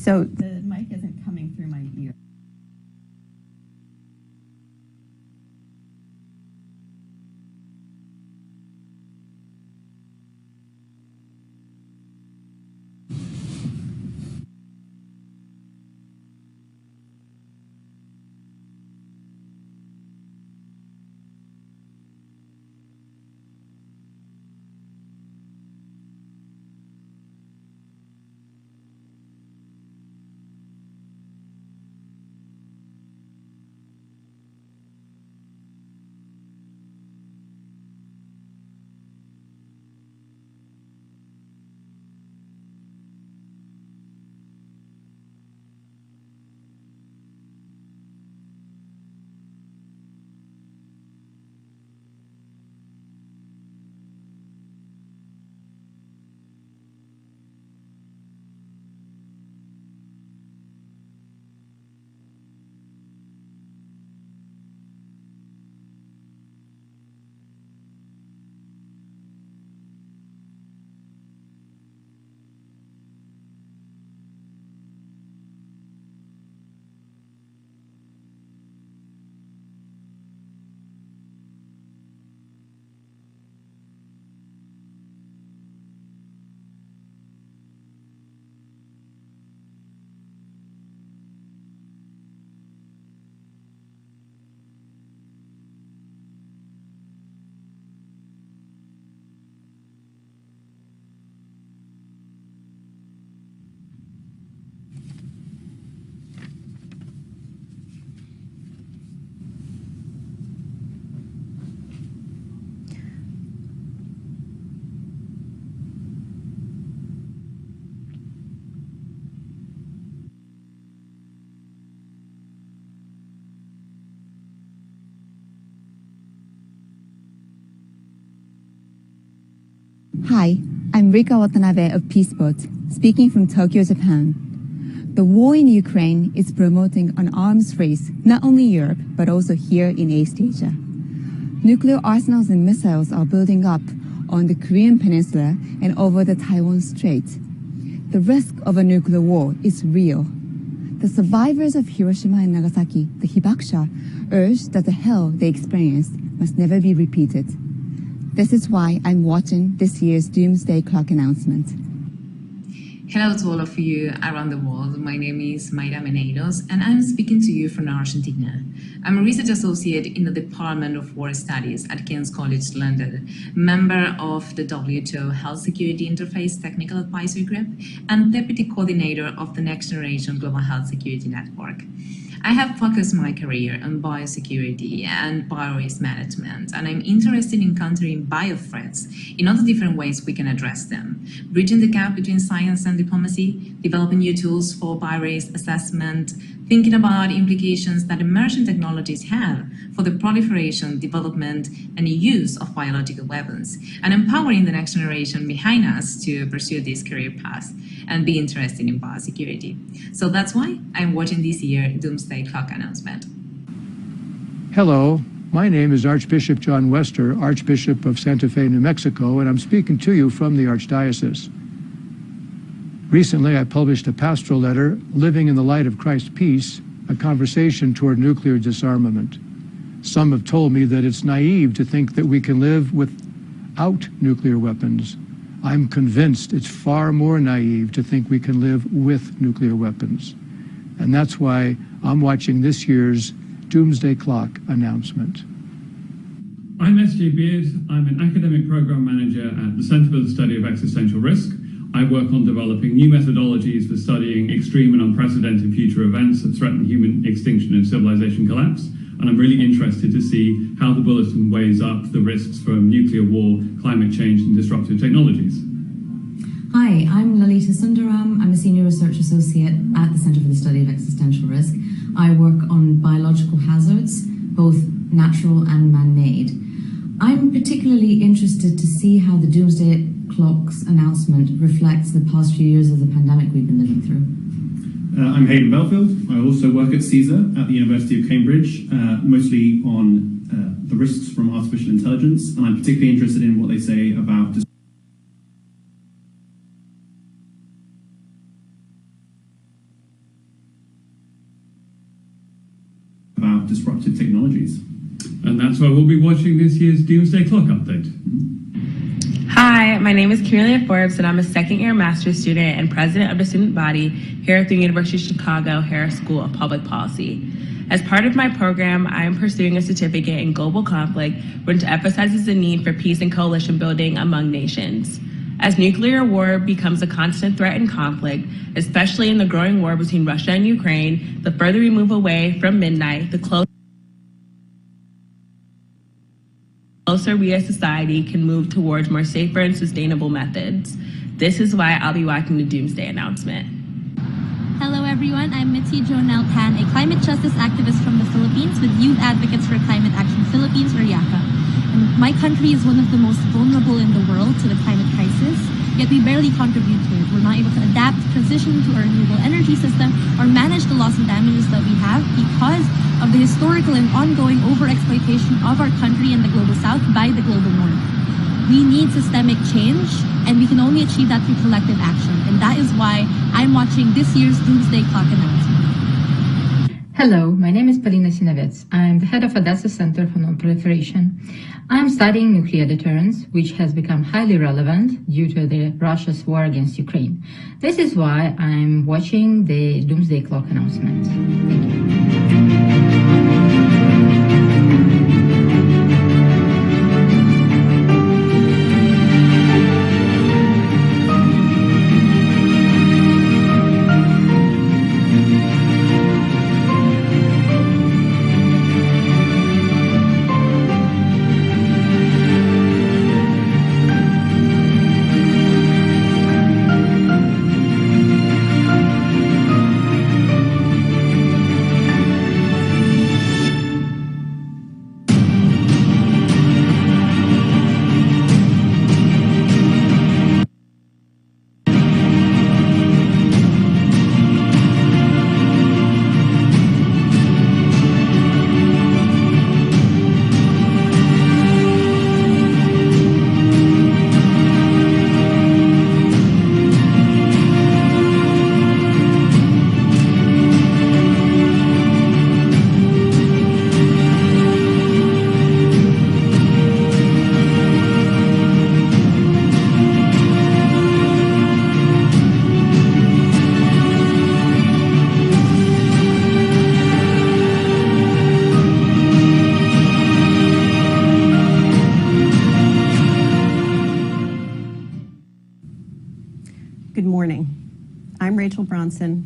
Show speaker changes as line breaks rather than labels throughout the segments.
So the mic isn't coming through my ear.
Hi, I'm Rika Watanabe of Peaceboat, speaking from Tokyo, Japan. The war in Ukraine is promoting an arms race not only in Europe, but also here in East Asia. Nuclear arsenals and missiles are building up on the Korean Peninsula and over the Taiwan Strait. The risk of a nuclear war is real. The survivors of Hiroshima and Nagasaki, the Hibakusha, urge that the hell they experienced must never be repeated. This is why I'm watching this year's Doomsday Clock announcement.
Hello to all of you around the world. My name is Mayra Meneiros, and I'm speaking to you from Argentina. I'm a research associate in the Department of War Studies at King's College London, member of the WHO Health Security Interface Technical Advisory Group, and deputy coordinator of the Next Generation Global Health Security Network. I have focused my career on biosecurity and biorisk management, and I'm interested in countering biothreats in all the different ways we can address them, bridging the gap between science and diplomacy, developing new tools for biorisk assessment, thinking about implications that emerging technologies have for the proliferation, development, and use of biological weapons, and empowering the next generation behind us to pursue this career path and be interested in biosecurity. So that's why I'm watching this year Doomsday Clock announcement.
Hello, my name is Archbishop John Wester, Archbishop of Santa Fe, New Mexico, and I'm speaking to you from the Archdiocese. Recently, I published a pastoral letter, Living in the Light of Christ's Peace, a conversation toward nuclear disarmament. Some have told me that it's naive to think that we can live without nuclear weapons. I'm convinced it's far more naive to think we can live with nuclear weapons. And that's why I'm watching this year's Doomsday Clock announcement.
I'm S.J. Beard. I'm an academic program manager at the Center for the Study of Existential Risk. I work on developing new methodologies for studying extreme and unprecedented future events that threaten human extinction and civilization collapse. And I'm really interested to see how the bulletin weighs up the risks from nuclear war, climate change, and disruptive technologies.
Hi, I'm Lalita Sundaram. I'm a senior research associate at the Center for the Study of Existential Risk. I work on biological hazards, both natural and man-made. I'm particularly interested to see how the Doomsday Clock's announcement reflects the past few years of the pandemic we've been living through.
I'm Hayden Belfield. I also work at CSER at the University of Cambridge, mostly on the risks from artificial intelligence, and I'm particularly interested in what they say about disruptive technologies.
And that's why we'll be watching this year's Doomsday Clock update.
Hi, my name is Camelia Forbes, and I'm a second-year master's student and president of the student body here at the University of Chicago Harris School of Public Policy. As part of my program, I am pursuing a certificate in global conflict, which emphasizes the need for peace and coalition building among nations. As nuclear war becomes a constant threat and conflict, especially in the growing war between Russia and Ukraine, the further we move away from midnight, the closer we as society can move towards more safer and sustainable methods. This is why I'll be watching the Doomsday announcement.
Hello everyone, I'm Mitzi Jonel Tan, a climate justice activist from the Philippines with Youth Advocates for Climate Action Philippines, or YACA. And my country is one of the most vulnerable in the world to the climate crisis, yet we barely contribute to it. We're not able to adapt, transition to our renewable energy system, or manage the loss and damages that we have because of the historical and ongoing overexploitation of our country and the global south by the global north. We need systemic change, and we can only achieve that through collective action. And that is why I'm watching this year's Doomsday Clock announcement.
Hello, my name is Polina Sinavets. I'm the head of Odessa Center for Non-Proliferation. I'm studying nuclear deterrence, which has become highly relevant due to Russia's war against Ukraine. This is why I'm watching the Doomsday Clock announcement. Thank you.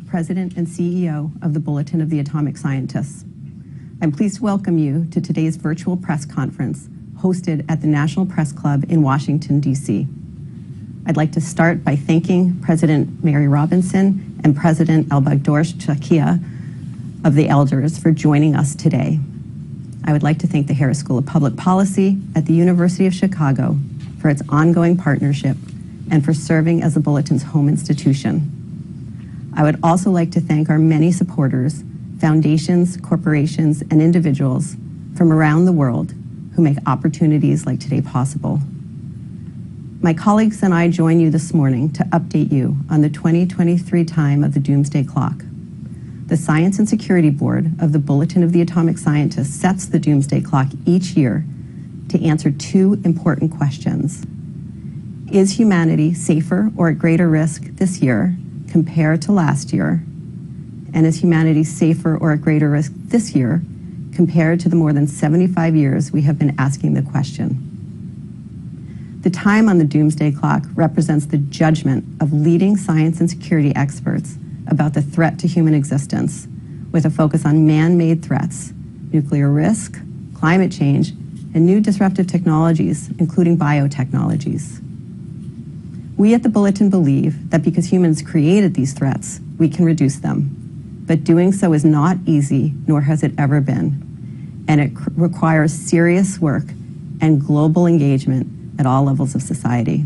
President and CEO of the Bulletin of the Atomic Scientists. I'm pleased to welcome you to today's virtual press conference hosted at the National Press Club in Washington, D.C. I'd like to start by thanking President Mary Robinson and President Elbagdor Shakia of the Elders for joining us today. I would like to thank the Harris School of Public Policy at the University of Chicago for its ongoing partnership and for serving as the Bulletin's home institution. I would also like to thank our many supporters, foundations, corporations, and individuals from around the world who make opportunities like today possible. My colleagues and I join you this morning to update you on the 2023 time of the Doomsday Clock. The Science and Security Board of the Bulletin of the Atomic Scientists sets the Doomsday Clock each year to answer two important questions. Is humanity safer or at greater risk this year compared to last year? And is humanity safer or at greater risk this year compared to the more than 75 years we have been asking the question? The time on the Doomsday Clock represents the judgment of leading science and security experts about the threat to human existence, with a focus on man-made threats, nuclear risk, climate change, and new disruptive technologies, including biotechnologies. We at the Bulletin believe that because humans created these threats, we can reduce them. But doing so is not easy, nor has it ever been. And it requires serious work and global engagement at all levels of society.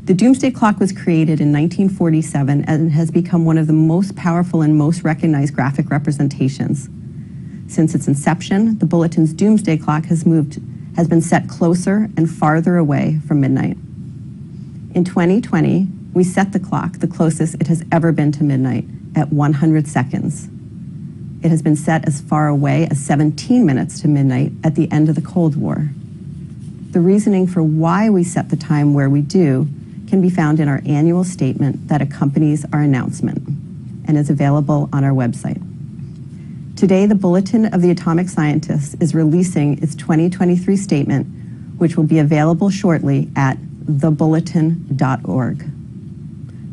The Doomsday Clock was created in 1947 and has become one of the most powerful and most recognized graphic representations. Since its inception, the Bulletin's Doomsday Clock has been set closer and farther away from midnight. In 2020, we set the clock the closest it has ever been to midnight at 100 seconds. It has been set as far away as 17 minutes to midnight at the end of the Cold War. The reasoning for why we set the time where we do can be found in our annual statement that accompanies our announcement and is available on our website. Today, the Bulletin of the Atomic Scientists is releasing its 2023 statement, which will be available shortly at thebulletin.org.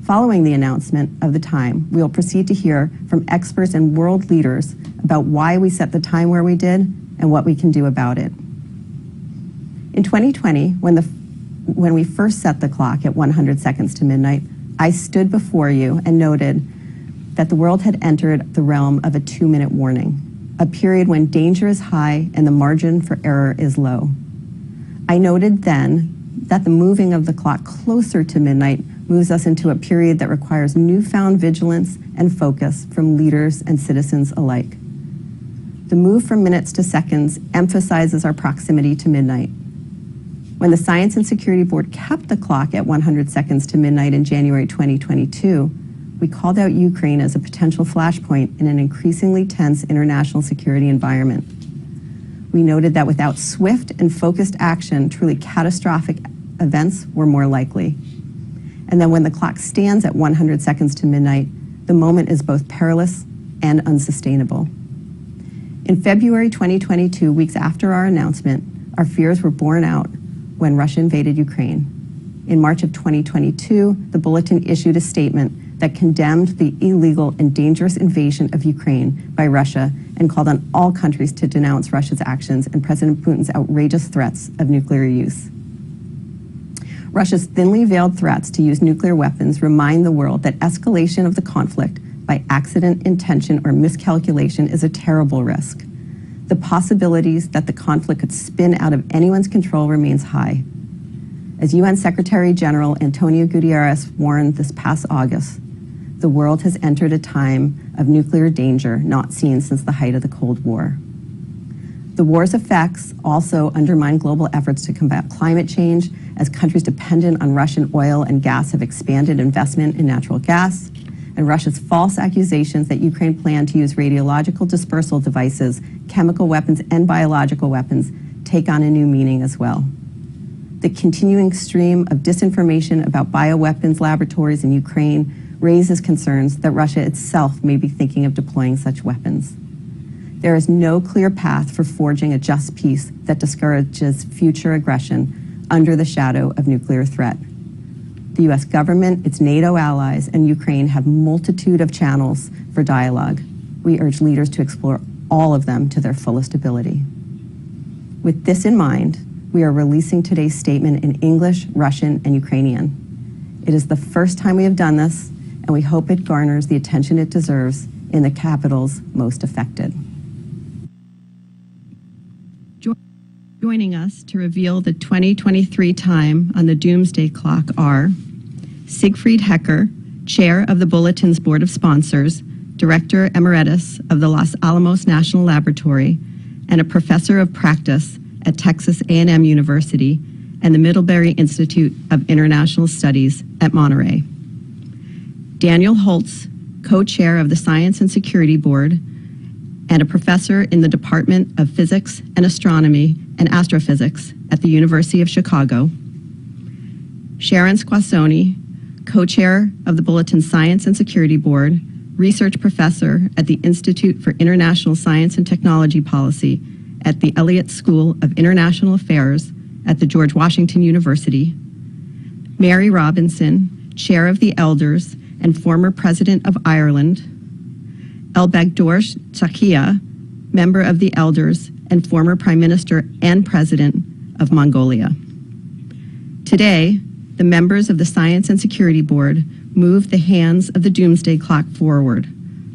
Following the announcement of the time, we will proceed to hear from experts and world leaders about why we set the time where we did and what we can do about it. In 2020, when we first set the clock at 100 seconds to midnight, I stood before you and noted that the world had entered the realm of a 2-minute warning, a period when danger is high and the margin for error is low. I noted then that the moving of the clock closer to midnight moves us into a period that requires newfound vigilance and focus from leaders and citizens alike. The move from minutes to seconds emphasizes our proximity to midnight. When the Science and Security Board kept the clock at 100 seconds to midnight in January 2022, we called out Ukraine as a potential flashpoint in an increasingly tense international security environment. We noted that without swift and focused action, truly catastrophic events were more likely. And then when the clock stands at 100 seconds to midnight, the moment is both perilous and unsustainable. In February 2022, weeks after our announcement, our fears were borne out when Russia invaded Ukraine. In March of 2022, the Bulletin issued a statement that condemned the illegal and dangerous invasion of Ukraine by Russia and called on all countries to denounce Russia's actions and President Putin's outrageous threats of nuclear use. Russia's thinly veiled threats to use nuclear weapons remind the world that escalation of the conflict by accident, intention, or miscalculation is a terrible risk. The possibilities that the conflict could spin out of anyone's control remains high. As UN Secretary General Antonio Guterres warned this past August, the world has entered a time of nuclear danger not seen since the height of the Cold War. The war's effects also undermine global efforts to combat climate change as countries dependent on Russian oil and gas have expanded investment in natural gas, and Russia's false accusations that Ukraine planned to use radiological dispersal devices, chemical weapons, and biological weapons take on a new meaning as well. The continuing stream of disinformation about bioweapons laboratories in Ukraine raises concerns that Russia itself may be thinking of deploying such weapons. There is no clear path for forging a just peace that discourages future aggression under the shadow of nuclear threat. The US government, its NATO allies, and Ukraine have multitude of channels for dialogue. We urge leaders to explore all of them to their fullest ability. With this in mind, we are releasing today's statement in English, Russian, and Ukrainian. It is the first time we have done this, and we hope it garners the attention it deserves in the capitals most affected. Joining us to reveal the 2023 time on the Doomsday Clock are Siegfried Hecker, Chair of the Bulletin's Board of Sponsors, Director Emeritus of the Los Alamos National Laboratory, and a Professor of Practice at Texas A&M University and the Middlebury Institute of International Studies at Monterey. Daniel Holtz, co-chair of the Science and Security Board and a professor in the Department of Physics and Astronomy and Astrophysics at the University of Chicago. Sharon Squassoni, co-chair of the Bulletin Science and Security Board, research professor at the Institute for International Science and Technology Policy at the Elliott School of International Affairs at the George Washington University. Mary Robinson, chair of the Elders and former president of Ireland. Elbegdor Tsakia, member of the Elders and former prime minister and president of Mongolia. Today, the members of the Science and Security Board move the hands of the Doomsday Clock forward,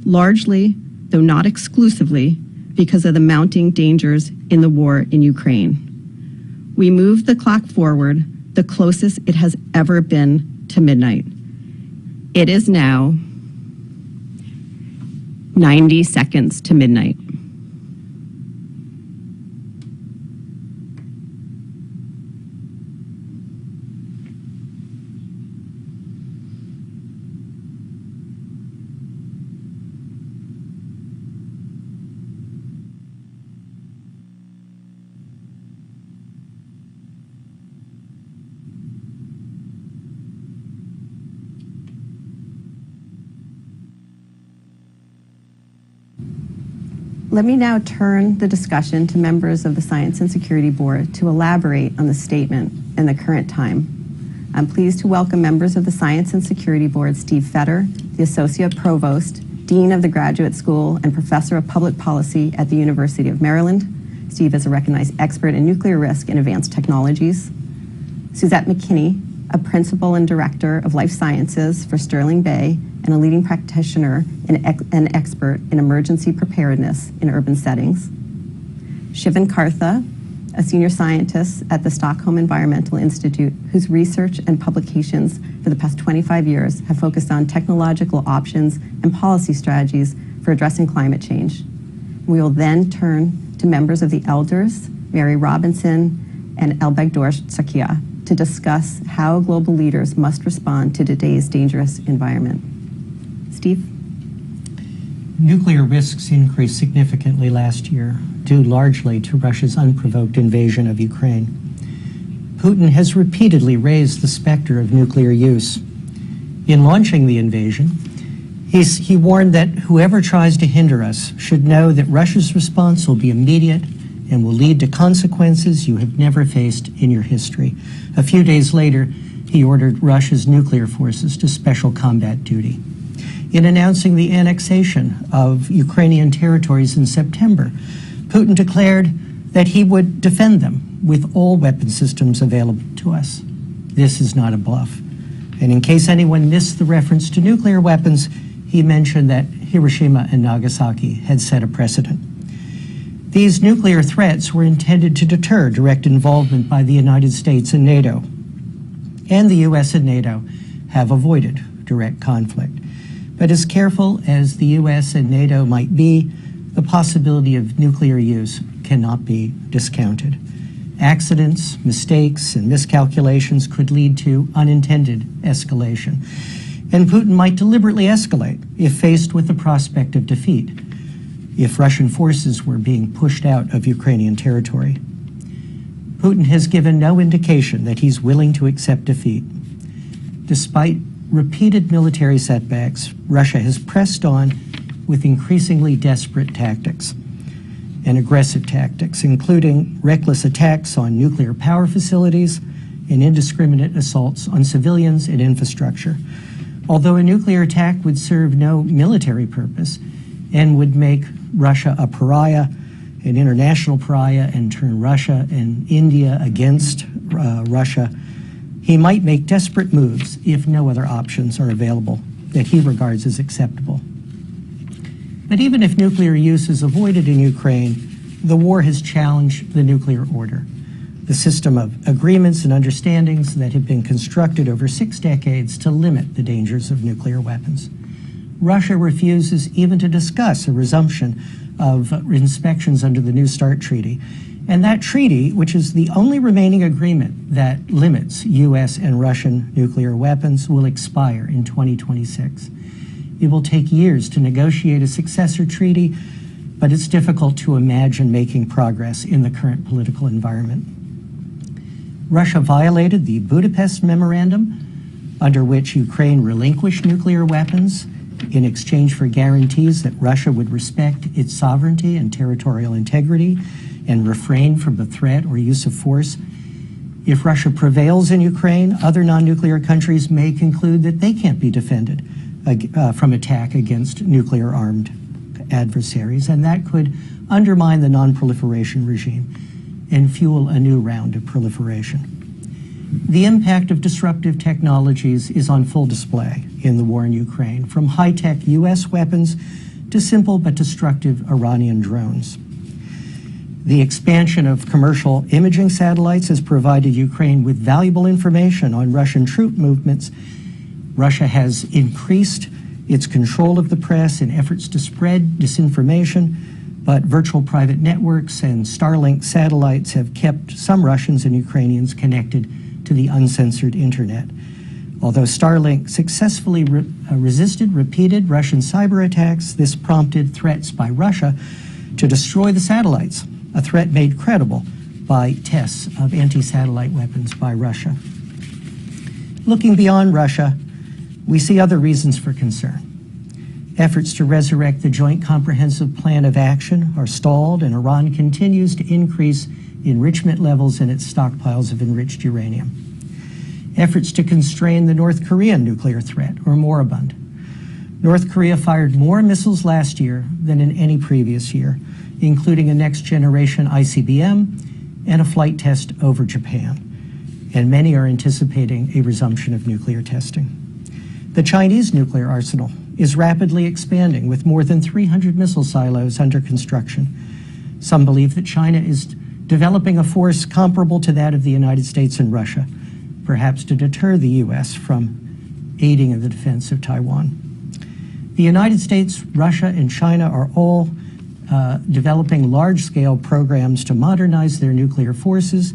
largely, though not exclusively, because of the mounting dangers in the war in Ukraine. We move the clock forward the closest it has ever been to midnight. It is now 90 seconds to midnight. Let me now turn the discussion to members of the Science and Security Board to elaborate on the statement and the current time. I'm pleased to welcome members of the Science and Security Board, Steve Fetter, the Associate Provost, Dean of the Graduate School, and Professor of Public Policy at the University of Maryland. Steve is a recognized expert in nuclear risk and advanced technologies. Suzette McKinney, a Principal and Director of Life Sciences for Sterling Bay and a leading practitioner and expert in emergency preparedness in urban settings. Shivan Kartha, a Senior Scientist at the Stockholm Environmental Institute, whose research and publications for the past 25 years have focused on technological options and policy strategies for addressing climate change. We will then turn to members of the elders, Mary Robinson and Elbegdor Sakia, to discuss how global leaders must respond to today's dangerous environment. Steve?
Nuclear risks increased significantly last year, due largely to Russia's unprovoked invasion of Ukraine. Putin has repeatedly raised the specter of nuclear use. In launching the invasion, he warned that whoever tries to hinder us should know that Russia's response will be immediate and will lead to consequences you have never faced in your history. A few days later, he ordered Russia's nuclear forces to special combat duty. In announcing the annexation of Ukrainian territories in September, Putin declared that he would defend them with all weapon systems available to us. This is not a bluff. And in case anyone missed the reference to nuclear weapons, he mentioned that Hiroshima and Nagasaki had set a precedent. These nuclear threats were intended to deter direct involvement by the United States and NATO. And the US and NATO have avoided direct conflict. But as careful as the US and NATO might be, the possibility of nuclear use cannot be discounted. Accidents, mistakes, and miscalculations could lead to unintended escalation. And Putin might deliberately escalate if faced with the prospect of defeat, if Russian forces were being pushed out of Ukrainian territory. Putin has given no indication that he's willing to accept defeat. Despite repeated military setbacks, Russia has pressed on with increasingly desperate tactics and aggressive tactics, including reckless attacks on nuclear power facilities and indiscriminate assaults on civilians and infrastructure. Although a nuclear attack would serve no military purpose and would make Russia a pariah, an international pariah, and turn Russia and India against Russia, he might make desperate moves if no other options are available that he regards as acceptable. But even if nuclear use is avoided in Ukraine, the war has challenged the nuclear order, the system of agreements and understandings that have been constructed over 6 decades to limit the dangers of nuclear weapons. Russia refuses even to discuss a resumption of inspections under the New START Treaty. And that treaty, which is the only remaining agreement that limits U.S. and Russian nuclear weapons, will expire in 2026. It will take years to negotiate a successor treaty, but it's difficult to imagine making progress in the current political environment. Russia violated the Budapest Memorandum, under which Ukraine relinquished nuclear weapons in exchange for guarantees that Russia would respect its sovereignty and territorial integrity and refrain from the threat or use of force. If Russia prevails in Ukraine, other non-nuclear countries may conclude that they can't be defended from attack against nuclear-armed adversaries, and that could undermine the non-proliferation regime and fuel a new round of proliferation. The impact of disruptive technologies is on full display in the war in Ukraine, from high-tech U.S. weapons to simple but destructive Iranian drones. The expansion of commercial imaging satellites has provided Ukraine with valuable information on Russian troop movements. Russia has increased its control of the press in efforts to spread disinformation, but virtual private networks and Starlink satellites have kept some Russians and Ukrainians connected to the uncensored internet. Although Starlink successfully resisted repeated Russian cyber attacks, this prompted threats by Russia to destroy the satellites, a threat made credible by tests of anti-satellite weapons by Russia. Looking beyond Russia, we see other reasons for concern. Efforts to resurrect the Joint Comprehensive Plan of Action are stalled, and Iran continues to increase enrichment levels in its stockpiles of enriched uranium. Efforts to constrain the North Korean nuclear threat are moribund. North Korea fired more missiles last year than in any previous year, including a next-generation ICBM and a flight test over Japan. And many are anticipating a resumption of nuclear testing. The Chinese nuclear arsenal is rapidly expanding, with more than 300 missile silos under construction. Some believe that China is developing a force comparable to that of the United States and Russia, perhaps to deter the U.S. from aiding in the defense of Taiwan. The United States, Russia, and China are all developing large-scale programs to modernize their nuclear forces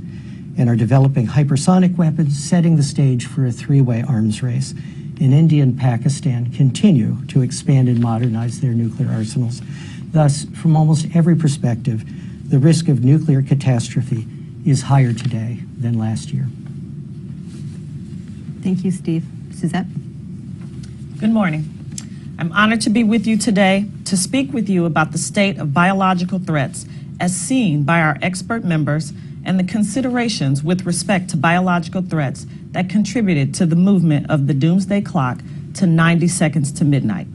and are developing hypersonic weapons, setting the stage for a three-way arms race. And India and Pakistan continue to expand and modernize their nuclear arsenals. Thus, from almost every perspective, the risk of nuclear catastrophe is higher today than last year.
Thank you, Steve. Suzette?
Good morning. I'm honored to be with you today to speak with you about the state of biological threats as seen by our expert members and the considerations with respect to biological threats that contributed to the movement of the Doomsday Clock to 90 seconds to midnight.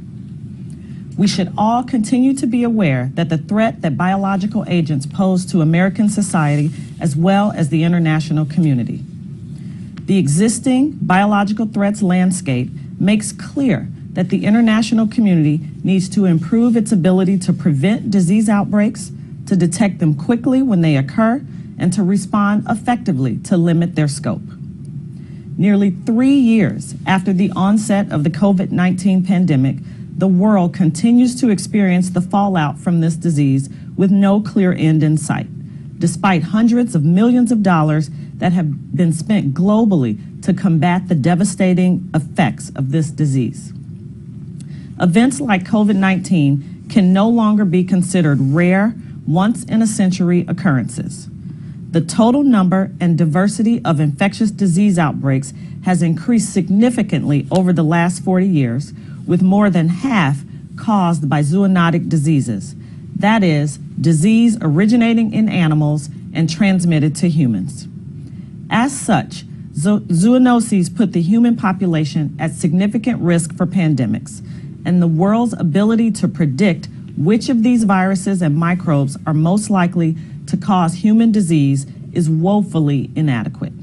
We should all continue to be aware that the threat that biological agents pose to American society as well as the international community. The existing biological threats landscape makes clear that the international community needs to improve its ability to prevent disease outbreaks, to detect them quickly when they occur, and to respond effectively to limit their scope. Nearly 3 years after the onset of the COVID-19 pandemic, the world continues to experience the fallout from this disease with no clear end in sight, despite hundreds of millions of dollars that have been spent globally to combat the devastating effects of this disease. Events like COVID-19 can no longer be considered rare, once-in-a-century occurrences. The total number and diversity of infectious disease outbreaks has increased significantly over the last 40 years, with more than half caused by zoonotic diseases. That is, disease originating in animals and transmitted to humans. As such, zoonoses put the human population at significant risk for pandemics, and the world's ability to predict which of these viruses and microbes are most likely to cause human disease is woefully inadequate.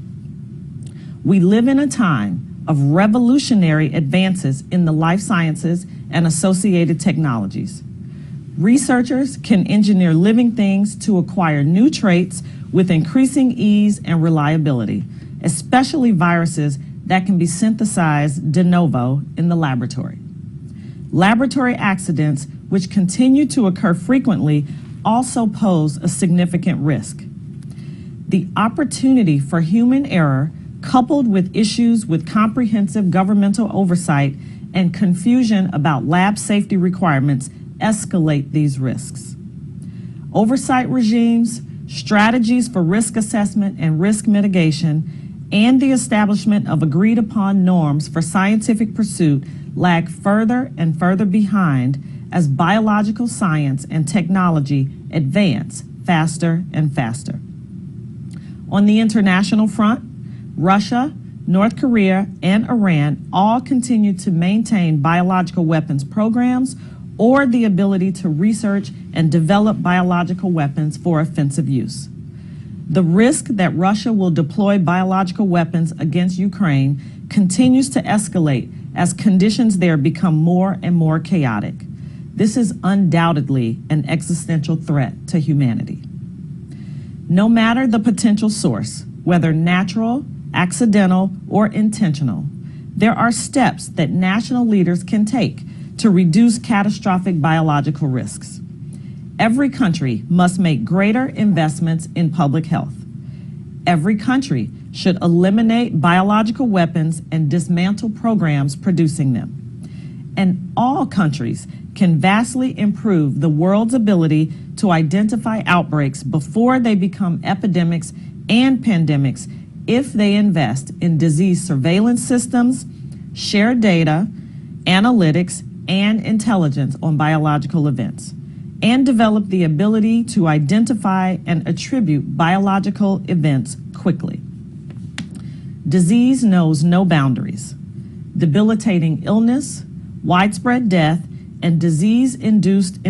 We live in a time of revolutionary advances in the life sciences and associated technologies. Researchers can engineer living things to acquire new traits with increasing ease and reliability, especially viruses that can be synthesized de novo in the laboratory. Laboratory accidents, which continue to occur frequently, also pose a significant risk. The opportunity for human error, coupled with issues with comprehensive governmental oversight and confusion about lab safety requirements, escalate these risks. Oversight regimes, strategies for risk assessment and risk mitigation, and the establishment of agreed-upon norms for scientific pursuit lag further and further behind as biological science and technology advance faster and faster. On the international front, Russia, North Korea, and Iran all continue to maintain biological weapons programs or the ability to research and develop biological weapons for offensive use. The risk that Russia will deploy biological weapons against Ukraine continues to escalate as conditions there become more and more chaotic. This is undoubtedly an existential threat to humanity. No matter the potential source, whether natural, accidental, or intentional, there are steps that national leaders can take to reduce catastrophic biological risks. Every country must make greater investments in public health. Every country should eliminate biological weapons and dismantle programs producing them. And all countries can vastly improve the world's ability to identify outbreaks before they become epidemics and pandemics if they invest in disease surveillance systems, shared data, analytics, and intelligence on biological events, and develop the ability to identify and attribute biological events quickly. Disease knows no boundaries. Debilitating illness, widespread death, and disease-induced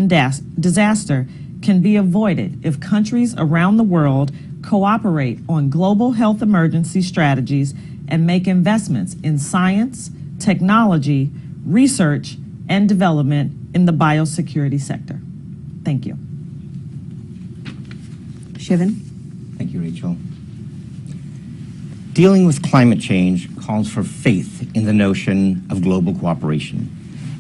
disaster can be avoided if countries around the world cooperate on global health emergency strategies and make investments in science, technology, research, and development in the biosecurity sector. Thank you.
Shivan.
Thank you, Rachel. Dealing with climate change calls for faith in the notion of global cooperation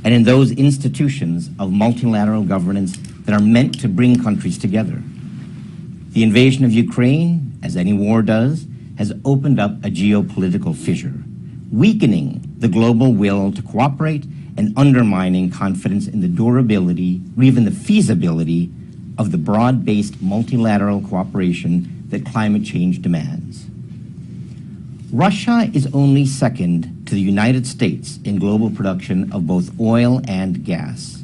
and in those institutions of multilateral governance that are meant to bring countries together. The invasion of Ukraine, as any war does, has opened up a geopolitical fissure, weakening the global will to cooperate and undermining confidence in the durability or even the feasibility of the broad-based multilateral cooperation that climate change demands. Russia is only second to the United States in global production of both oil and gas.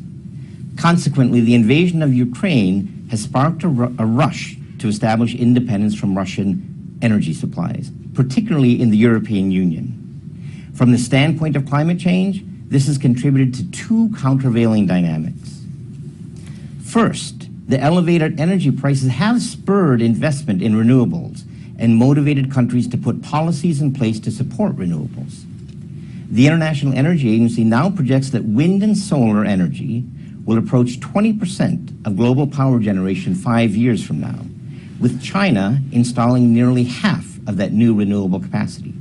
Consequently, the invasion of Ukraine has sparked a rush to establish independence from Russian energy supplies, particularly in the European Union. From the standpoint of climate change, this has contributed to two countervailing dynamics. First, the elevated energy prices have spurred investment in renewables and motivated countries to put policies in place to support renewables. The International Energy Agency now projects that wind and solar energy will approach 20% of global power generation 5 years from now, with China installing nearly half of that new renewable capacity.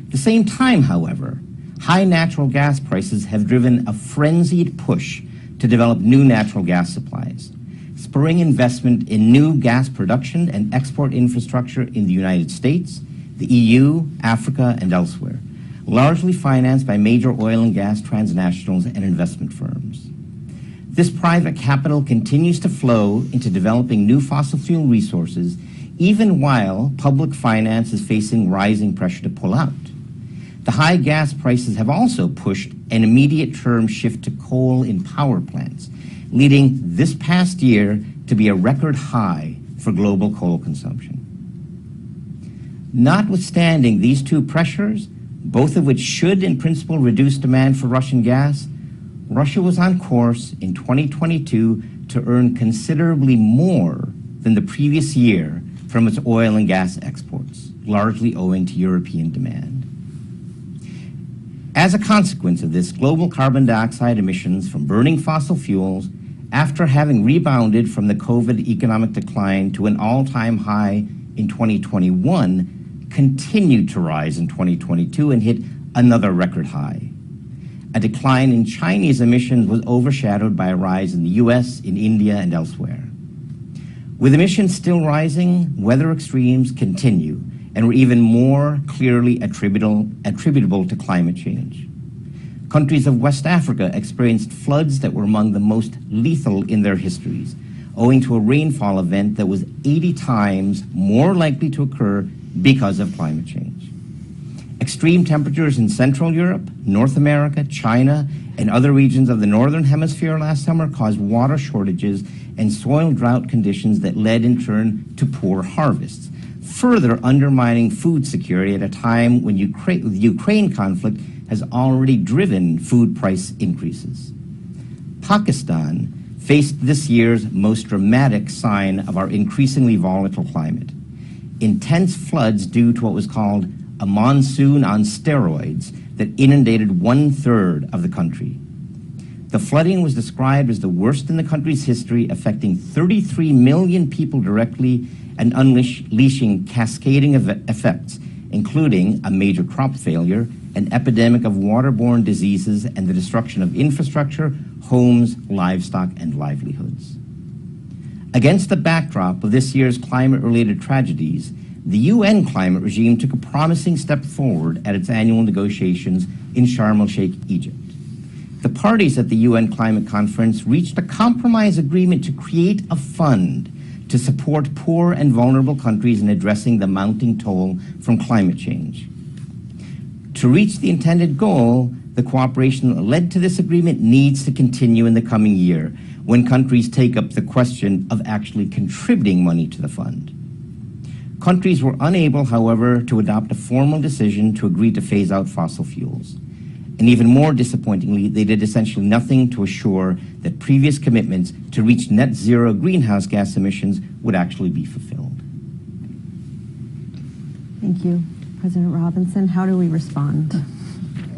At the same time, however, high natural gas prices have driven a frenzied push to develop new natural gas supplies, spurring investment in new gas production and export infrastructure in the United States, the EU, Africa, and elsewhere, largely financed by major oil and gas transnationals and investment firms. This private capital continues to flow into developing new fossil fuel resources, even while public finance is facing rising pressure to pull out. The high gas prices have also pushed an immediate term shift to coal in power plants, leading this past year to be a record high for global coal consumption. Notwithstanding these two pressures, both of which should in principle reduce demand for Russian gas, Russia was on course in 2022 to earn considerably more than the previous year from its oil and gas exports, largely owing to European demand. As a consequence of this, global carbon dioxide emissions from burning fossil fuels, after having rebounded from the COVID economic decline to an all-time high in 2021, continued to rise in 2022 and hit another record high. A decline in Chinese emissions was overshadowed by a rise in the US, in India, and elsewhere. With emissions still rising, weather extremes continue and were even more clearly attributable to climate change. Countries of West Africa experienced floods that were among the most lethal in their histories, owing to a rainfall event that was 80 times more likely to occur because of climate change. Extreme temperatures in Central Europe, North America, China, and other regions of the Northern Hemisphere last summer caused water shortages and soil drought conditions that led in turn to poor harvests, further undermining food security at a time when the Ukraine conflict has already driven food price increases. Pakistan faced this year's most dramatic sign of our increasingly volatile climate: intense floods due to what was called a monsoon on steroids that inundated 1/3 of the country. The flooding was described as the worst in the country's history, affecting 33 million people directly and unleashing cascading effects, including a major crop failure, an epidemic of waterborne diseases, and the destruction of infrastructure, homes, livestock, and livelihoods. Against the backdrop of this year's climate-related tragedies, the UN climate regime took a promising step forward at its annual negotiations in Sharm el-Sheikh, Egypt. The parties at the UN Climate Conference reached a compromise agreement to create a fund to support poor and vulnerable countries in addressing the mounting toll from climate change. To reach the intended goal, The cooperation that led to this agreement needs to continue in the coming year when countries take up the question of actually contributing money to the fund. Countries were unable, however, to adopt a formal decision to agree to phase out fossil fuels. And even more disappointingly, they did essentially nothing to assure that previous commitments to reach net zero greenhouse gas emissions would actually be fulfilled.
Thank you. President Robinson, how do we respond?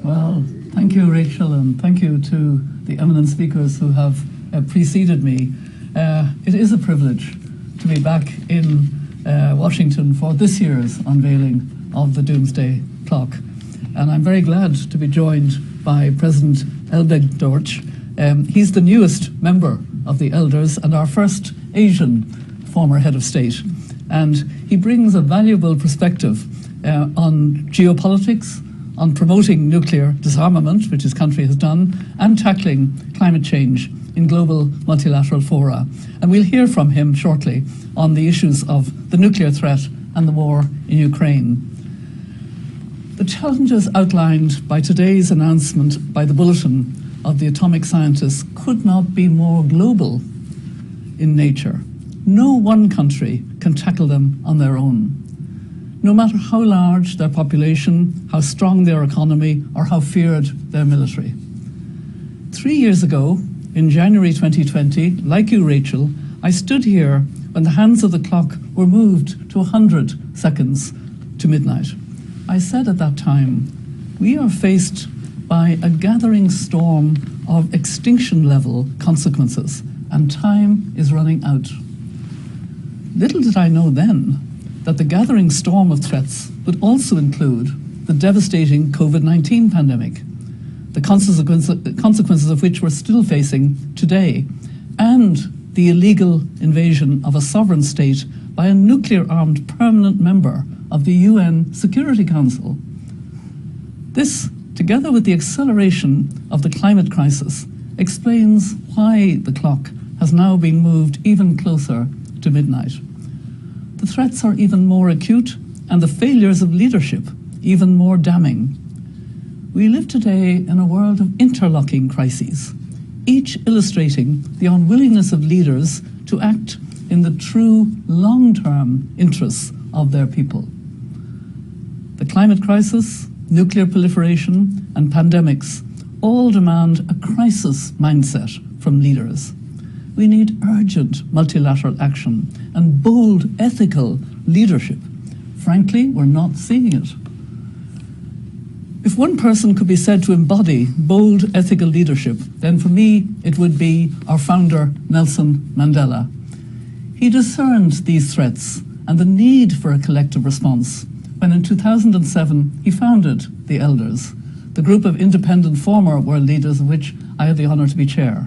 Well, thank you, Rachel, and thank you to the eminent speakers who have preceded me. It is a privilege to be back in Washington for this year's unveiling of the Doomsday Clock. And I'm very glad to be joined by President Elbegdorch. He's the newest member of the Elders and our first Asian former head of state. And he brings a valuable perspective on geopolitics, on promoting nuclear disarmament, which his country has done, and tackling climate change in global multilateral fora. And we'll hear from him shortly on the issues of the nuclear threat and the war in Ukraine. The challenges outlined by today's announcement by the Bulletin of the Atomic Scientists could not be more global in nature. No one country can tackle them on their own, no matter how large their population, how strong their economy, or how feared their military. 3 years ago, in January 2020, like you, Rachel, I stood here when the hands of the clock were moved to 100 seconds to midnight. I said at that time, we are faced by a gathering storm of extinction-level consequences, and time is running out. Little did I know then that the gathering storm of threats would also include the devastating COVID-19 pandemic, the consequences of which we're still facing today, and the illegal invasion of a sovereign state by a nuclear-armed permanent member of the UN Security Council. This, together with the acceleration of the climate crisis, explains why the clock has now been moved even closer to midnight. The threats are even more acute and the failures of leadership even more damning. We live today in a world of interlocking crises, each illustrating the unwillingness of leaders to act in the true long-term interests of their people. The climate crisis, nuclear proliferation, and pandemics all demand a crisis mindset from leaders. We need urgent multilateral action and bold ethical leadership. Frankly, we're not seeing it. If one person could be said to embody bold ethical leadership, then for me it would be our founder, Nelson Mandela. He discerned these threats and the need for a collective response when in 2007 he founded the Elders, the group of independent former world leaders of which I had the honor to be chair.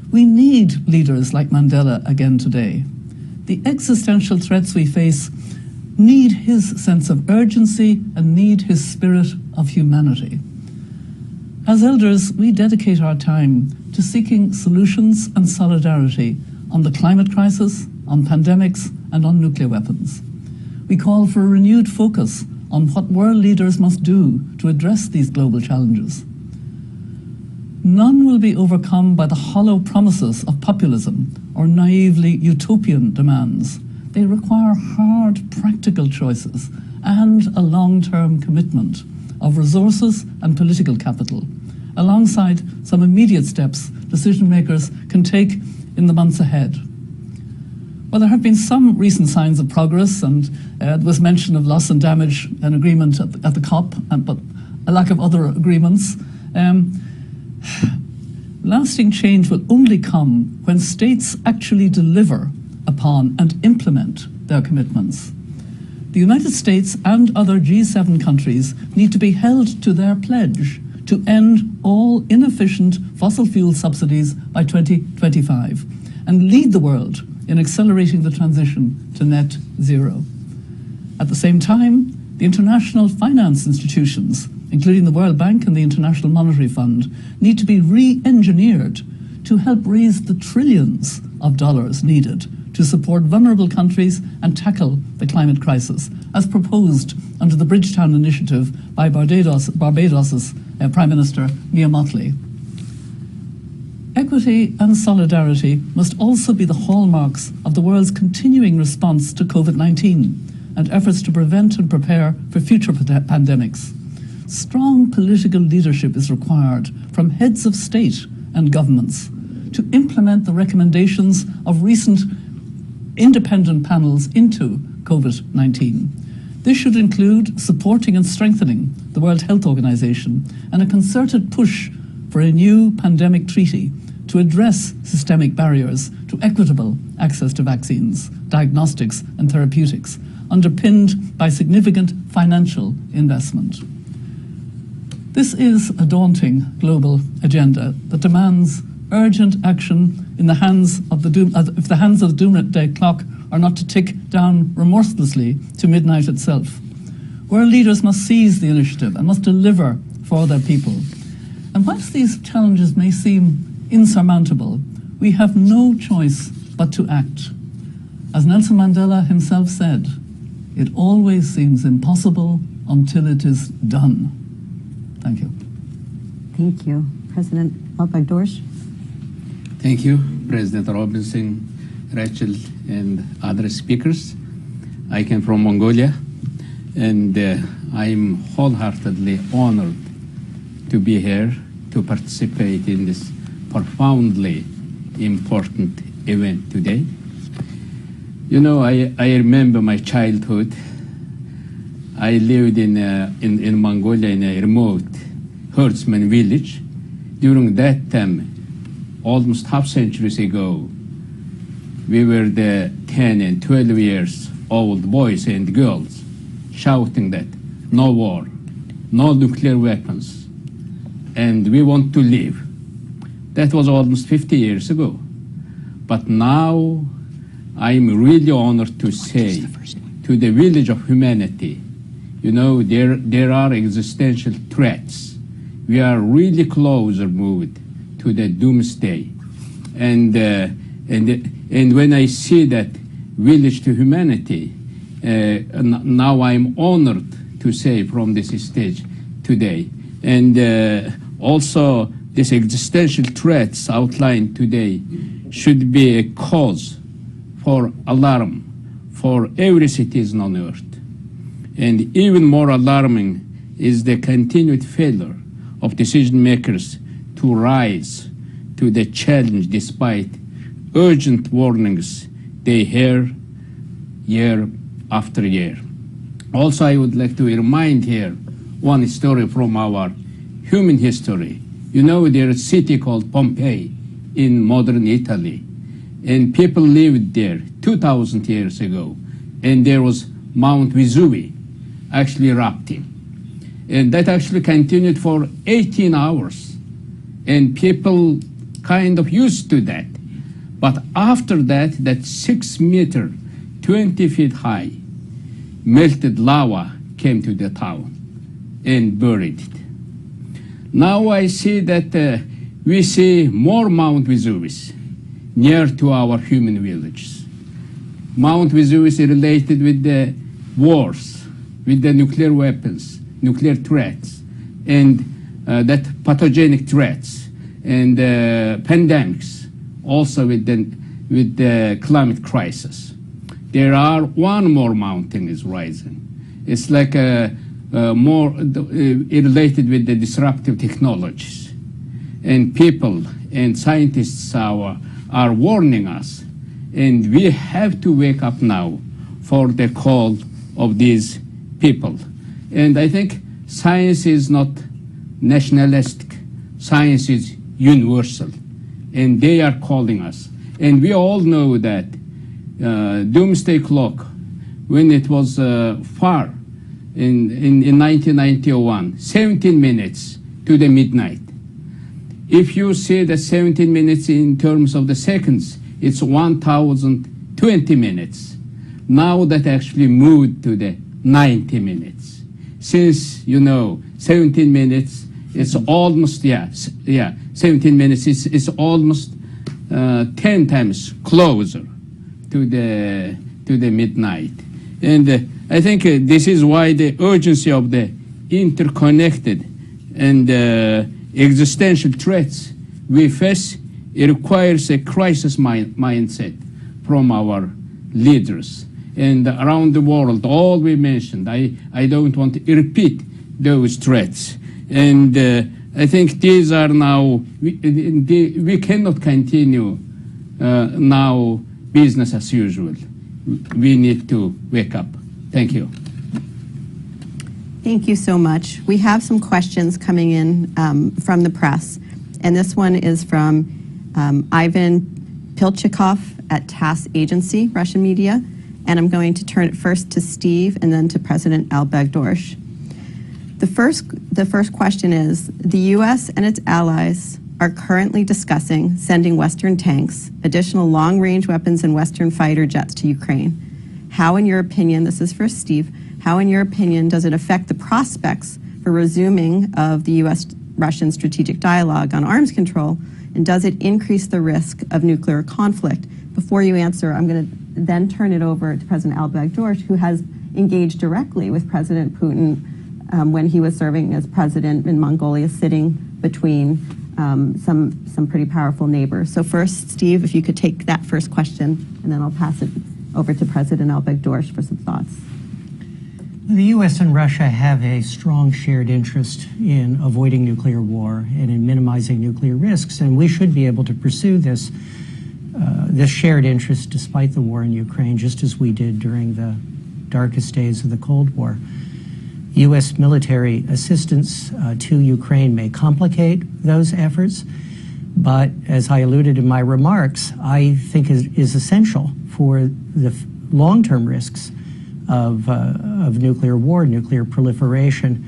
We need leaders like Mandela again today. The existential threats we face need his sense of urgency and need his spirit of humanity. As Elders, we dedicate our time to seeking solutions and solidarity on the climate crisis, on pandemics, and on nuclear weapons. We call for a renewed focus on what world leaders must do to address these global challenges. None will be overcome by the hollow promises of populism or naively utopian demands. They require hard, practical choices and a long-term commitment of resources and political capital, alongside some immediate steps decision makers can take in the months ahead. Well, there have been some recent signs of progress, and there was mention of loss and damage, an agreement at the COP, but a lack of other agreements. Lasting change will only come when states actually deliver upon and implement their commitments. The United States and other G7 countries need to be held to their pledge to end all inefficient fossil fuel subsidies by 2025 and lead the world in accelerating the transition to net zero. At the same time, the international finance institutions, including the World Bank and the International Monetary Fund, need to be re-engineered to help raise the trillions of dollars needed to support vulnerable countries and tackle the climate crisis, as proposed under the Bridgetown Initiative by Barbados's Prime Minister Mia Mottley. Equity and solidarity must also be the hallmarks of the world's continuing response to COVID-19 and efforts to prevent and prepare for future pandemics. Strong political leadership is required from heads of state and governments to implement the recommendations of recent independent panels into COVID-19. This should include supporting and strengthening the World Health Organization and a concerted push for a new pandemic treaty to address systemic barriers to equitable access to vaccines, diagnostics and therapeutics, underpinned by significant financial investment. This is a daunting global agenda that demands urgent action if the hands of the Doomsday Clock are not to tick down remorselessly to midnight itself. World leaders must seize the initiative and must deliver for their people. And whilst these challenges may seem insurmountable, we have no choice but to act. As Nelson Mandela himself said, it always seems impossible until it is done. Thank you.
Thank you. President Al-Bagdosh.
Thank you, President Robinson, Rachel, and other speakers. I came from Mongolia, and I'm wholeheartedly honored to be here to participate in this profoundly important event today. You know, I remember my childhood. I lived in Mongolia in a remote herdsman village. During that time, almost half centuries ago, we were the 10 and 12 years old boys and girls shouting that no war, no nuclear weapons, and we want to live. That was almost 50 years ago. But now I'm really honored to say to the village of humanity, you know, there are existential threats. We are really closer moved to the doomsday. And when I see that village to humanity, now I'm honored to say from this stage today. And also these existential threats outlined today should be a cause for alarm for every citizen on earth. And even more alarming is the continued failure of decision makers to rise to the challenge despite urgent warnings they hear year after year. Also, I would like to remind here one story from our human history. You know, there's a city called Pompeii in modern Italy, and people lived there 2,000 years ago, and there was Mount Vesuvius actually erupting. And that actually continued for 18 hours, and people kind of used to that. But after that, that 6 meter, 20 feet high, melted lava came to the town and buried it. Now I see that we see more Mount Vesuvius near to our human villages. Mount Vesuvius is related with the wars, with the nuclear weapons, nuclear threats, and that pathogenic threats, and pandemics, also with the climate crisis. There are one more mountain is rising. It's like more related with the disruptive technologies. And people and scientists are warning us. And we have to wake up now for the call of these people. And I think science is not nationalistic. Science is universal. And they are calling us. And we all know that Doomsday Clock, when it was far in 1991, 17 minutes to the midnight. If you say that 17 minutes in terms of the seconds, it's 1,020 minutes. Now that actually moved to the 90 minutes. Since, you know, 17 minutes, it's almost, 17 minutes is almost 10 times closer the midnight. And I think this is why the urgency of the interconnected and existential threats we face, it requires a crisis mindset from our leaders. And around the world, all we mentioned, I don't want to repeat those threats. And I think these are now, we cannot continue now business as usual. We need to wake up. Thank you.
Thank you so much. We have some questions coming in from the press, and this one is from Ivan Pilchikov at TASS Agency, Russian media, and I'm going to turn it first to Steve and then to President al-Baghdorsh. The first question is, the U.S. and its allies are currently discussing sending Western tanks, additional long-range weapons, and Western fighter jets to Ukraine. How, in your opinion, this is for Steve, how, in your opinion, does it affect the prospects for resuming of the U.S.-Russian strategic dialogue on arms control, and does it increase the risk of nuclear conflict? Before you answer, I'm going to then turn it over to President al-Baghdorsh, who has engaged directly with President Putin when he was serving as president in Mongolia, sitting between some pretty powerful neighbors. So first, Steve, if you could take that first question, and then I'll pass it over to President al-Baghdorsh for some thoughts.
The U.S. and Russia have a strong shared interest in avoiding nuclear war and in minimizing nuclear risks, and we should be able to pursue this shared interest despite the war in Ukraine, just as we did during the darkest days of the Cold War. U.S. military assistance to Ukraine may complicate those efforts, but as I alluded in my remarks, I think is essential for the long-term risks of nuclear war, nuclear proliferation,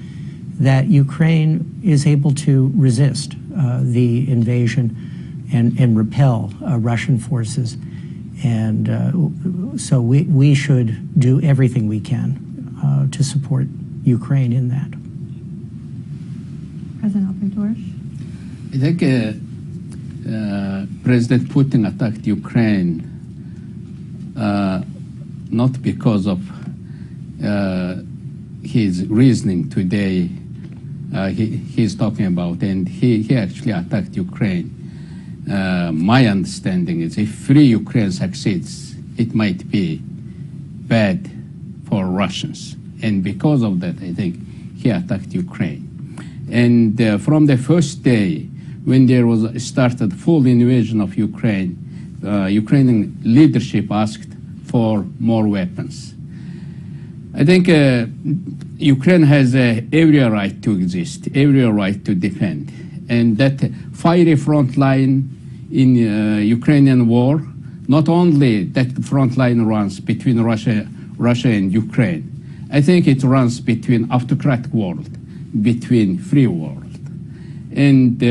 that Ukraine is able to resist the invasion and repel Russian forces. And so we should do everything we can to support Ukraine in that.
President al-Baghdorsh?
I think President Putin attacked Ukraine not because of his reasoning today he's talking about, and he actually attacked Ukraine. My understanding is if free Ukraine succeeds, it might be bad for Russians. And because of that, I think he attacked Ukraine. And from the first day, when there was started full invasion of Ukraine, Ukrainian leadership asked for more weapons. I think Ukraine has every right to exist, every right to defend. And that fiery front line in Ukrainian war, not only that front line runs between Russia and Ukraine, I think it runs between autocratic world, between free world. And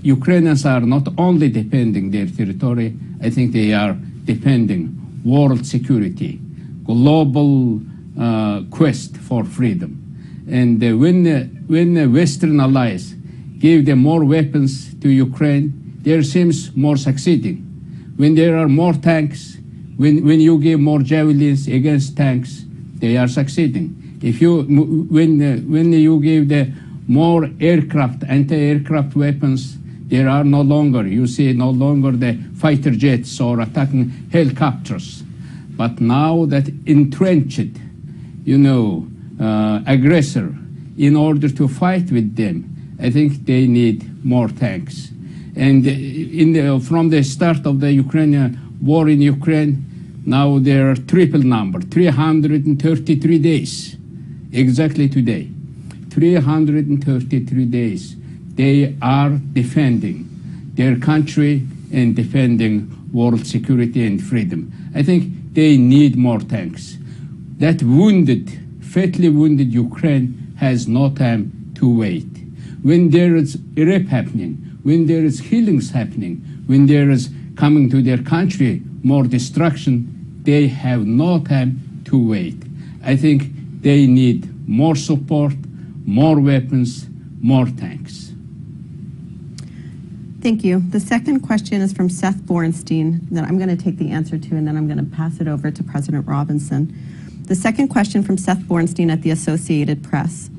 Ukrainians are not only defending their territory, I think they are defending world security, global quest for freedom. And when Western allies give them more weapons to Ukraine, there seems more succeeding. When there are more tanks, when you give more javelins against tanks, they are succeeding. If you, when you give the more aircraft, anti-aircraft weapons, there are no longer, you see no longer the fighter jets or attacking helicopters. But now that entrenched, aggressor, in order to fight with them, I think they need more tanks. And from the start of the Ukrainian war in Ukraine, now there are triple number, 333 days, exactly today. 333 days. They are defending their country and defending world security and freedom. I think they need more tanks. That fatally wounded Ukraine has no time to wait. When there is rape happening, when there is healings happening, when there is coming to their country more destruction, they have no time to wait. I think they need more support, more weapons, more tanks.
Thank you. The second question is from Seth Bornstein that I'm going to take the answer to, and then I'm going to pass it over to President Robinson. The second question from Seth Bornstein at the Associated Press.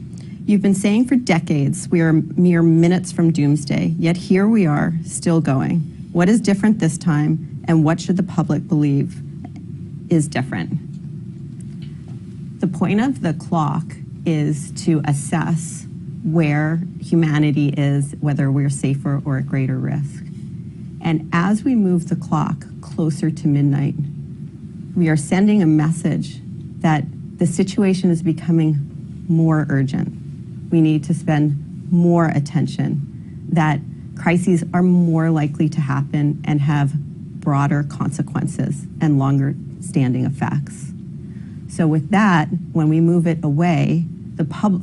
You've been saying for decades we are mere minutes from doomsday, yet here we are, still going. What is different this time, and what should the public believe is different? The point of the clock is to assess where humanity is, whether we're safer or at greater risk. And as we move the clock closer to midnight, we are sending a message that the situation is becoming more urgent. We need to spend more attention, that crises are more likely to happen and have broader consequences and longer standing effects. So with that, when we move it away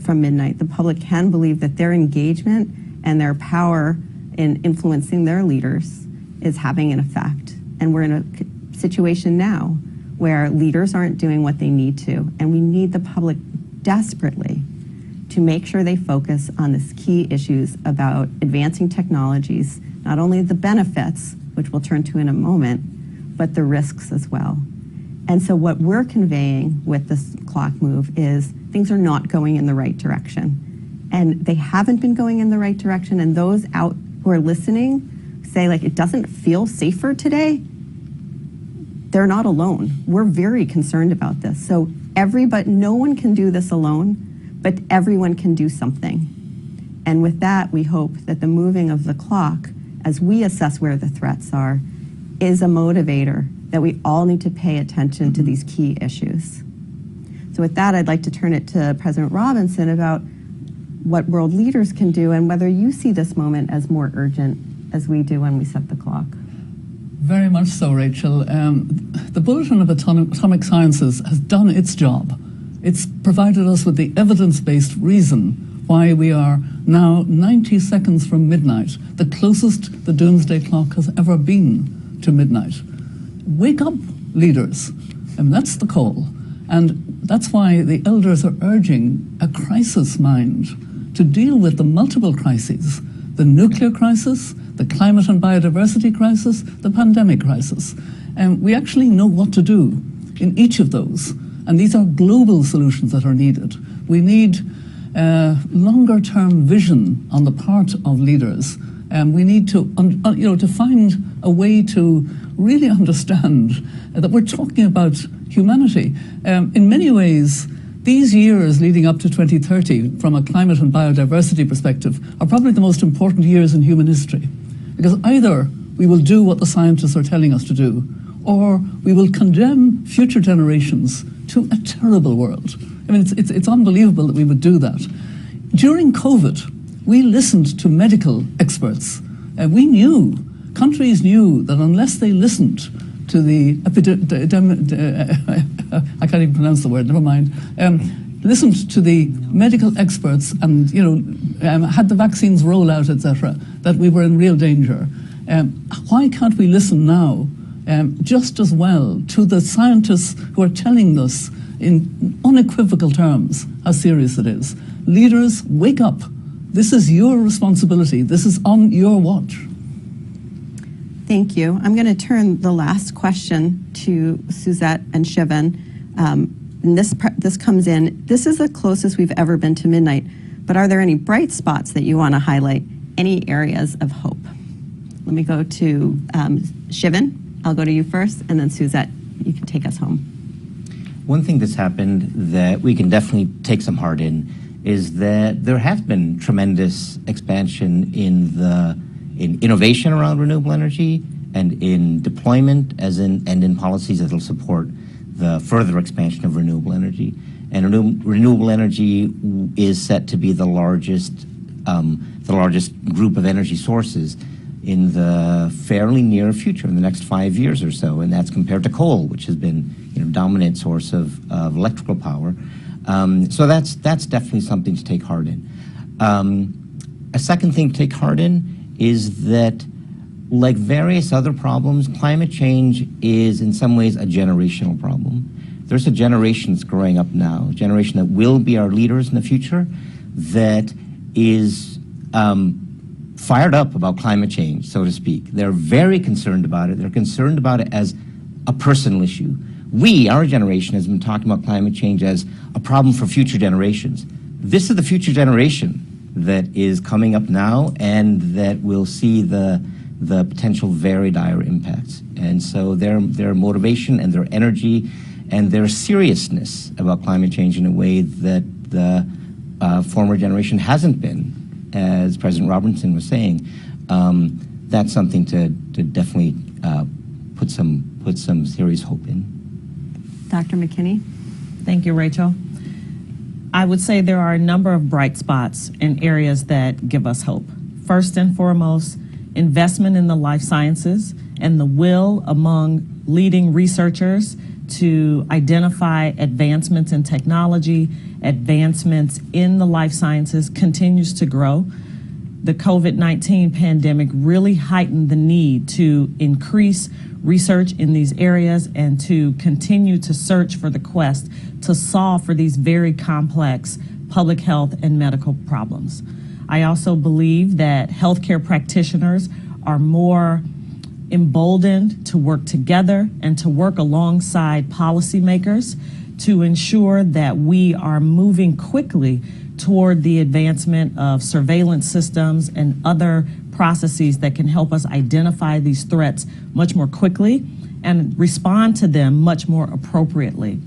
from midnight, the public can believe that their engagement and their power in influencing their leaders is having an effect. And we're in a situation now where leaders aren't doing what they need to, and we need the public desperately to make sure they focus on these key issues about advancing technologies, not only the benefits, which we'll turn to in a moment, but the risks as well. And so what we're conveying with this clock move is things are not going in the right direction. And they haven't been going in the right direction, and those out who are listening say, like, it doesn't feel safer today. They're not alone. We're very concerned about this. So no one can do this alone, but everyone can do something. And with that, we hope that the moving of the clock, as we assess where the threats are, is a motivator that we all need to pay attention to these key issues. So with that, I'd like to turn it to President Robinson about what world leaders can do and whether you see this moment as more urgent as we do when we set the clock.
Very much so, Rachel. The Bulletin of Atomic Sciences has done its job. It's provided us with the evidence-based reason why we are now 90 seconds from midnight, the closest the Doomsday Clock has ever been to midnight. Wake up, leaders. That's the call. And that's why the elders are urging a crisis mind to deal with the multiple crises, the nuclear crisis, the climate and biodiversity crisis, the pandemic crisis. And we actually know what to do in each of those. And these are global solutions that are needed. We need longer-term vision on the part of leaders. We need to, to find a way to really understand that we're talking about humanity. In many ways, these years leading up to 2030, from a climate and biodiversity perspective, are probably the most important years in human history. Because either we will do what the scientists are telling us to do, or we will condemn future generations to a terrible world. I mean, it's unbelievable that we would do that. During COVID, we listened to medical experts, and countries knew that unless they listened to the I can't even pronounce the word, never mind, listened to the medical experts and, had the vaccines roll out, etc., that we were in real danger. Why can't we listen now just as well to the scientists who are telling us in unequivocal terms how serious it is? Leaders, wake up. This is your responsibility. This is on your watch.
Thank you. I'm going to turn the last question to Suzette and Shivan. And this comes in. This is the closest we've ever been to midnight. But are there any bright spots that you want to highlight? Any areas of hope? Let me go to Shivan. I'll go to you first, and then Suzette, you can take us home.
One thing that's happened that we can definitely take some heart in is that there has been tremendous expansion in innovation around renewable energy and in deployment and in policies that will support the further expansion of renewable energy. And renewable energy is set to be the largest group of energy sources in the fairly near future, in the next 5 years or so, and that's compared to coal, which has been dominant source of electrical power. So that's definitely something to take heart in. A second thing to take heart in is that, like various other problems, climate change is in some ways a generational problem. There's a generation that's growing up now, a generation that will be our leaders in the future, that is fired up about climate change, so to speak. They're very concerned about it. They're concerned about it as a personal issue. We, our generation, has been talking about climate change as a problem for future generations. This is the future generation that is coming up now and that will see the potential very dire impacts. And so their motivation and their energy and their seriousness about climate change in a way that the former generation hasn't been, as President Robinson was saying, that's something to definitely put some serious hope in.
Dr. McKinney?
Thank you, Rachel. I would say there are a number of bright spots in areas that give us hope. First and foremost, investment in the life sciences and the will among leading researchers to identify advancements in technology, advancements in the life sciences continues to grow. The COVID-19 pandemic really heightened the need to increase research in these areas and to continue to search for the quest to solve for these very complex public health and medical problems. I also believe that healthcare practitioners are more emboldened to work together and to work alongside policymakers to ensure that we are moving quickly toward the advancement of surveillance systems and other processes that can help us identify these threats much more quickly and respond to them much more appropriately.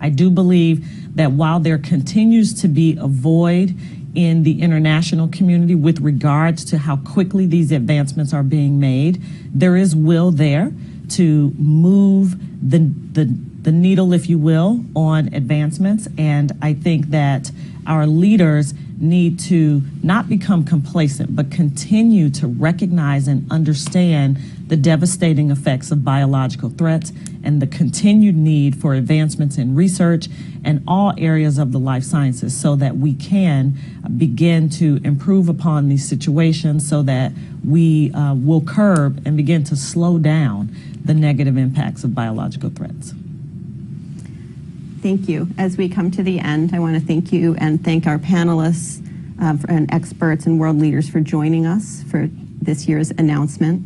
I do believe that while there continues to be a void in the international community with regards to how quickly these advancements are being made, there is will there to move the needle, if you will, on advancements. And I think that our leaders need to not become complacent, but continue to recognize and understand the devastating effects of biological threats and the continued need for advancements in research and all areas of the life sciences so that we can begin to improve upon these situations so that we will curb and begin to slow down the negative impacts of biological threats.
Thank you. As we come to the end, I want to thank you and thank our panelists and experts and world leaders for joining us for this year's announcement.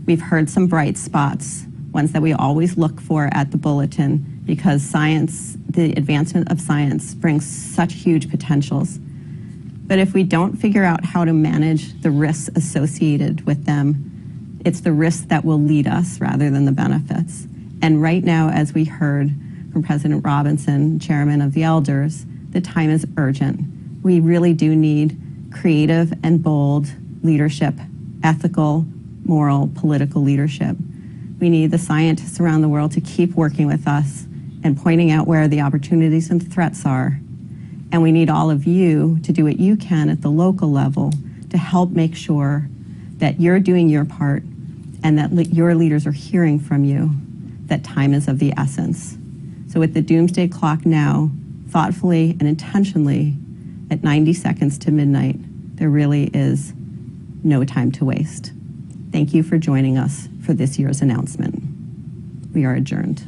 We've heard some bright spots, ones that we always look for at the Bulletin, because science, the advancement of science, brings such huge potentials. But if we don't figure out how to manage the risks associated with them, it's the risks that will lead us rather than the benefits. And right now, as we heard from President Robinson, Chairman of the Elders, the time is urgent. We really do need creative and bold leadership, ethical, moral, political leadership. We need the scientists around the world to keep working with us and pointing out where the opportunities and threats are. And we need all of you to do what you can at the local level to help make sure that you're doing your part and that your leaders are hearing from you that time is of the essence. So with the Doomsday Clock now, thoughtfully and intentionally, at 90 seconds to midnight, there really is no time to waste. Thank you for joining us for this year's announcement. We are adjourned.